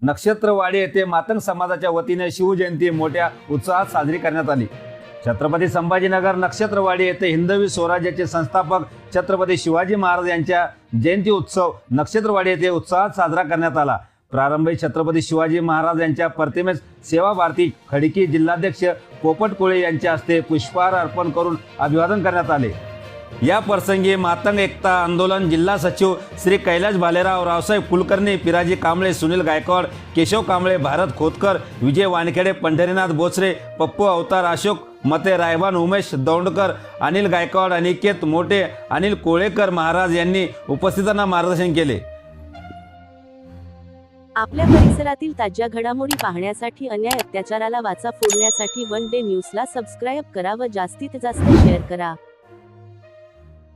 नक्षत्रवाडी येथे मातंग समाजाच्या वतीने शिवजयंती मोठ्या उत्साहात साजरी करण्यात आली। छत्रपती संभाजीनगर नक्षत्रवाडी येथे हिंदवी स्वराज्याचे संस्थापक छत्रपती शिवाजी महाराज यांच्या जयंती उत्सव नक्षत्रवाडी येथे उत्साहात साजरा करण्यात आला। प्रारंभी छत्रपती शिवाजी महाराज यांच्या प्रतिमेस सेवा भारती खडकी जिल्हाध्यक्ष पोपट कोळे यांच्या हस्ते पुष्पहार अर्पण करून अभिवादन करण्यात आले। या प्रसंगी मातंग एकता आंदोलन जिल्हा सचिव श्री कैलाश भालेराव, रावसाहेब कुलकर्णी, पिराजी कांबळे, सुनील गायकवाड, केशव कांबळे, भारत खोतकर, विजय वानखेडे, पंढरीनाथ बोचरे, पप्पू अवतार, अशोक मते, रायबान उमेश दौंडकर, अनिल गायकवाड, अनिकेत मोठे, अनिल कोळेकर महाराज यांनी उपस्थितांना मार्गदर्शन केले। आपल्या परिसरातील ताज्या घडामोडी पाहण्यासाठी, अन्याय अत्याचाराला वाचा फोडण्यासाठी वन डे न्यूजला सबस्क्राईब करा व जास्तीत जास्त शेअर करा।